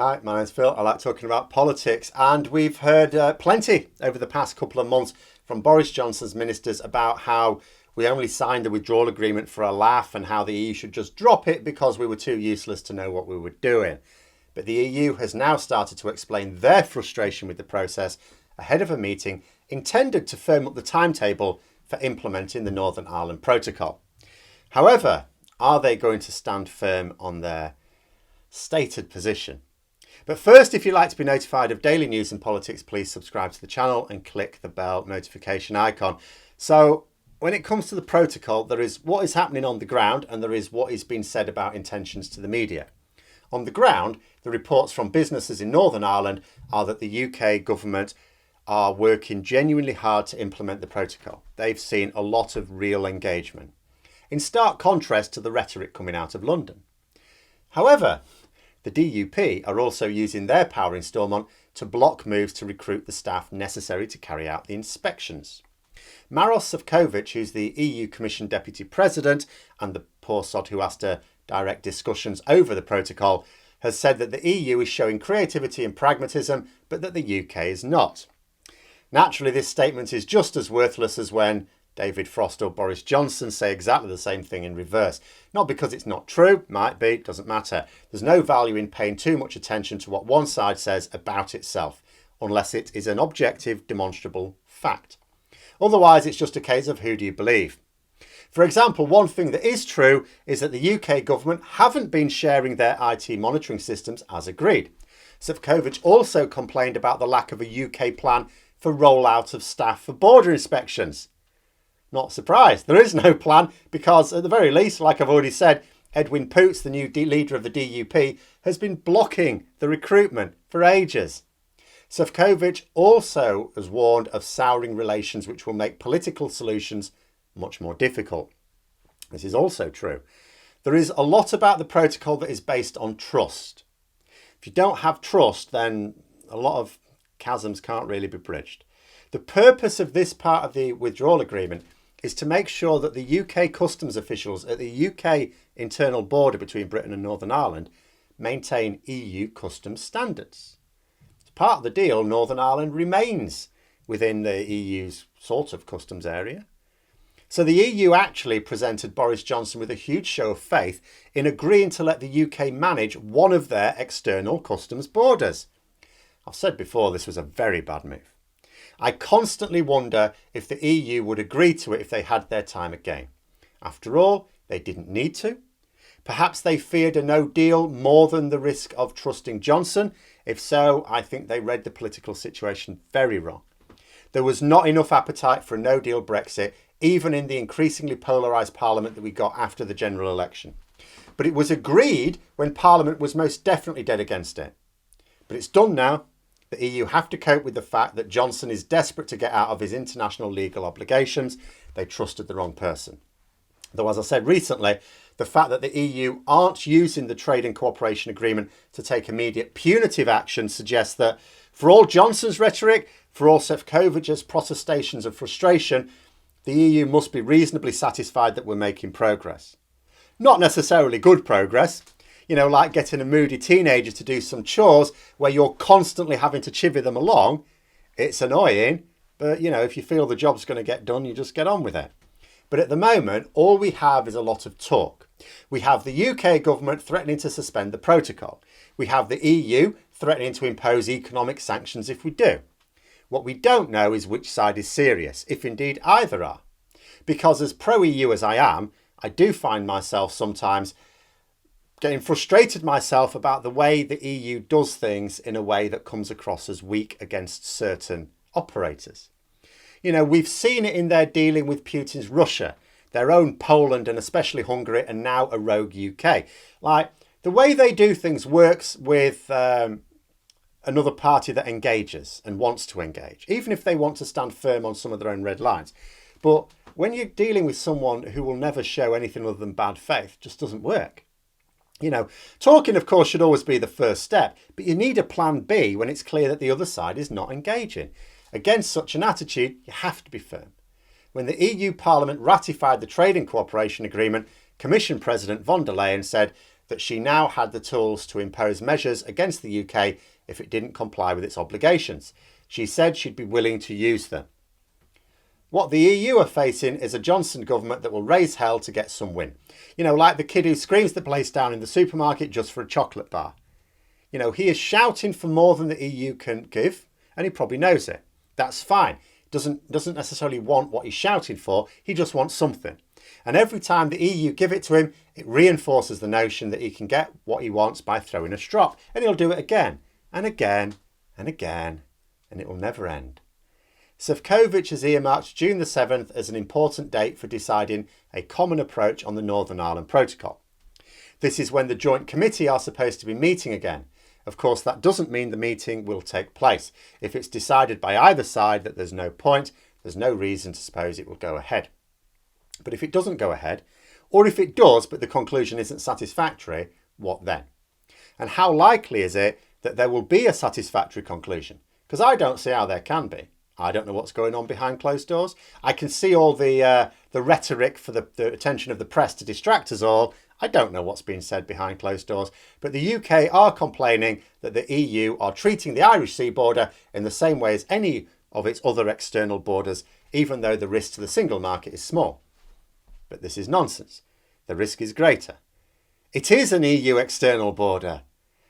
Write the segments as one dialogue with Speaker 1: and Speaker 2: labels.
Speaker 1: Hi, my name's Phil. I like talking about politics, and we've heard plenty over the past couple of months from Boris Johnson's ministers about how we only signed the withdrawal agreement for a laugh and how the EU should just drop it because we were too useless to know what we were doing. But the EU has now started to explain their frustration with the process ahead of a meeting intended to firm up the timetable for implementing the Northern Ireland Protocol. However, are they going to stand firm on their stated position? But first, if you'd like to be notified of daily news and politics, please subscribe to the channel and click the bell notification icon. So when it comes to the protocol, there is what is happening on the ground and there is what is being said about intentions to the media. On the ground, the reports from businesses in Northern Ireland are that the UK government are working genuinely hard to implement the protocol. They've seen a lot of real engagement, in stark contrast to the rhetoric coming out of London. However, the DUP are also using their power in Stormont to block moves to recruit the staff necessary to carry out the inspections. Maros Sefcovic, who's the EU Commission Deputy President and the poor sod who has to direct discussions over the protocol, has said that the EU is showing creativity and pragmatism, but that the UK is not. Naturally, this statement is just as worthless as when David Frost or Boris Johnson say exactly the same thing in reverse. Not because it's not true, might be, doesn't matter. There's no value in paying too much attention to what one side says about itself, unless it is an objective, demonstrable fact. Otherwise, it's just a case of who do you believe. For example, one thing that is true is that the UK government haven't been sharing their IT monitoring systems as agreed. Sefcovic also complained about the lack of a UK plan for rollout of staff for border inspections. Not surprised. There is no plan because, at the very least, like I've already said, Edwin Poots, the new leader of the DUP, has been blocking the recruitment for ages. Sefcovic also has warned of souring relations which will make political solutions much more difficult. This is also true. There is a lot about the protocol that is based on trust. If you don't have trust, then a lot of chasms can't really be bridged. The purpose of this part of the withdrawal agreement is to make sure that the UK customs officials at the UK internal border between Britain and Northern Ireland maintain EU customs standards. As part of the deal, Northern Ireland remains within the EU's sort of customs area. So the EU actually presented Boris Johnson with a huge show of faith in agreeing to let the UK manage one of their external customs borders. I've said before this was a very bad move. I constantly wonder if the EU would agree to it if they had their time again. After all, they didn't need to. Perhaps they feared a no deal more than the risk of trusting Johnson. If so, I think they read the political situation very wrong. There was not enough appetite for a no deal Brexit, even in the increasingly polarised Parliament that we got after the general election. But it was agreed when Parliament was most definitely dead against it. But it's done now. The EU have to cope with the fact that Johnson is desperate to get out of his international legal obligations. They trusted the wrong person. Though, as I said recently, the fact that the EU aren't using the trade and cooperation agreement to take immediate punitive action suggests that for all Johnson's rhetoric, for all Sefcovic's protestations of frustration, the EU must be reasonably satisfied that we're making progress. Not necessarily good progress. You know, like getting a moody teenager to do some chores where you're constantly having to chivvy them along. It's annoying, but, you know, if you feel the job's going to get done, you just get on with it. But at the moment, all we have is a lot of talk. We have the UK government threatening to suspend the protocol. We have the EU threatening to impose economic sanctions if we do. What we don't know is which side is serious, if indeed either are. Because as pro-EU as I am, I do find myself sometimes getting frustrated myself about the way the EU does things in a way that comes across as weak against certain operators. You know, we've seen it in their dealing with Putin's Russia, their own Poland and especially Hungary, and now a rogue UK. Like, the way they do things works with another party that engages and wants to engage, even if they want to stand firm on some of their own red lines. But when you're dealing with someone who will never show anything other than bad faith, it just doesn't work. You know, talking, of course, should always be the first step, but you need a plan B when it's clear that the other side is not engaging. Against such an attitude, you have to be firm. When the EU Parliament ratified the Trade and Cooperation Agreement, Commission President von der Leyen said that she now had the tools to impose measures against the UK if it didn't comply with its obligations. She said she'd be willing to use them. What the EU are facing is a Johnson government that will raise hell to get some win. You know, like the kid who screams the place down in the supermarket just for a chocolate bar. You know, he is shouting for more than the EU can give, and he probably knows it. That's fine. Doesn't necessarily want what he's shouting for, he just wants something. And every time the EU give it to him, it reinforces the notion that he can get what he wants by throwing a strop. And he'll do it again and again and again, and it will never end. Sefcovic has earmarked June the 7th as an important date for deciding a common approach on the Northern Ireland Protocol. This is when the Joint Committee are supposed to be meeting again. Of course, that doesn't mean the meeting will take place. If it's decided by either side that there's no point, there's no reason to suppose it will go ahead. But if it doesn't go ahead, or if it does but the conclusion isn't satisfactory, what then? And how likely is it that there will be a satisfactory conclusion? Because I don't see how there can be. I don't know what's going on behind closed doors. I can see all the rhetoric for the attention of the press to distract us all. I don't know what's being said behind closed doors. But the UK are complaining that the EU are treating the Irish Sea border in the same way as any of its other external borders, even though the risk to the single market is small. But this is nonsense. The risk is greater. It is an EU external border.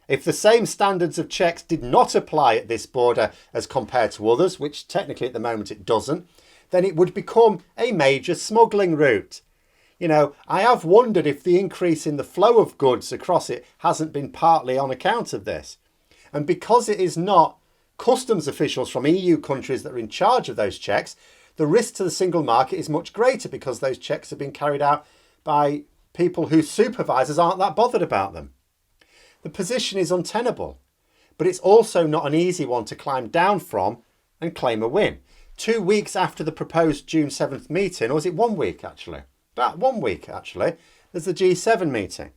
Speaker 1: If the same standards of checks did not apply at this border as compared to others, which technically at the moment it doesn't, then it would become a major smuggling route. You know, I have wondered if the increase in the flow of goods across it hasn't been partly on account of this. And because it is not customs officials from EU countries that are in charge of those checks, the risk to the single market is much greater because those checks have been carried out by people whose supervisors aren't that bothered about them. The position is untenable, but it's also not an easy one to climb down from and claim a win. 2 weeks after the proposed June 7th meeting, or was it 1 week actually? About 1 week actually, there's the G7 meeting.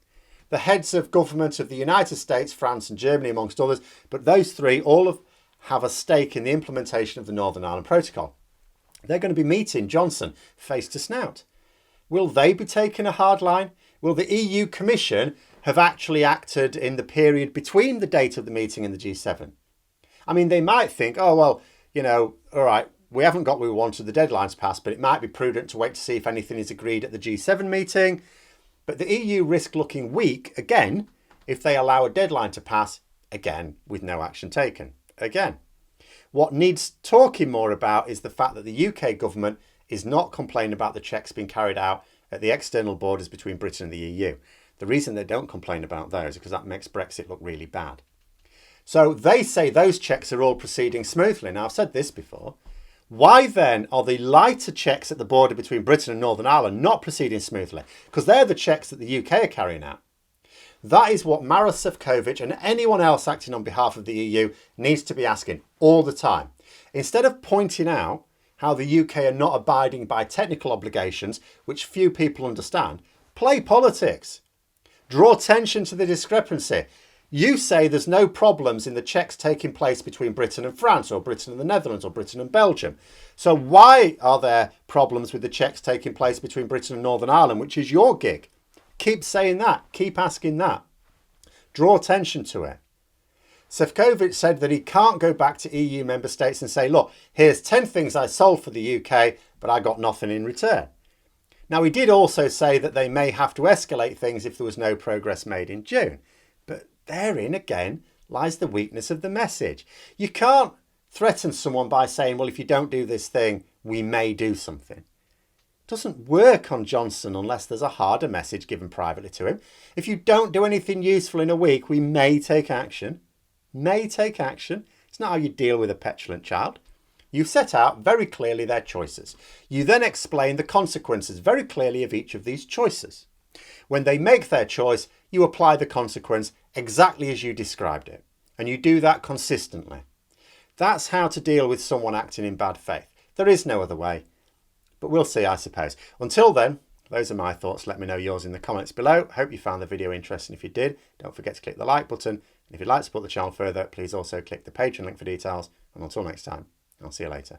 Speaker 1: The heads of government of the United States, France and Germany amongst others, but those three all have a stake in the implementation of the Northern Ireland Protocol. They're going to be meeting Johnson face to snout. Will they be taking a hard line? Will the EU Commission have actually acted in the period between the date of the meeting and the G7? I mean, they might think, oh, well, you know, all right, we haven't got what we wanted, the deadline's passed, but it might be prudent to wait to see if anything is agreed at the G7 meeting. But the EU risk looking weak, again, if they allow a deadline to pass, again, with no action taken, again. What needs talking more about is the fact that the UK government is not complaining about the checks being carried out at the external borders between Britain and the EU. The reason they don't complain about those is because that makes Brexit look really bad. So they say those checks are all proceeding smoothly. Now, I've said this before. Why then are the lighter checks at the border between Britain and Northern Ireland not proceeding smoothly? Because they're the checks that the UK are carrying out. That is what Maros Sefcovic and anyone else acting on behalf of the EU needs to be asking all the time. Instead of pointing out how the UK are not abiding by technical obligations, which few people understand, play politics. Draw attention to the discrepancy. You say there's no problems in the checks taking place between Britain and France, or Britain and the Netherlands, or Britain and Belgium. So why are there problems with the checks taking place between Britain and Northern Ireland, which is your gig? Keep saying that. Keep asking that. Draw attention to it. Sefcovic said that he can't go back to EU member states and say, look, here's 10 things I sold for the UK, but I got nothing in return. Now, he did also say that they may have to escalate things if there was no progress made in June. But therein, again, lies the weakness of the message. You can't threaten someone by saying, well, if you don't do this thing, we may do something. It doesn't work on Johnson unless there's a harder message given privately to him. If you don't do anything useful in a week, we may take action. May take action. It's not how you deal with a petulant child. You set out very clearly their choices. You then explain the consequences very clearly of each of these choices. When they make their choice, you apply the consequence exactly as you described it. And you do that consistently. That's how to deal with someone acting in bad faith. There is no other way. But we'll see, I suppose. Until then, those are my thoughts. Let me know yours in the comments below. Hope you found the video interesting. If you did, don't forget to click the like button. And if you'd like to support the channel further, please also click the Patreon link for details. And until next time, I'll see you later.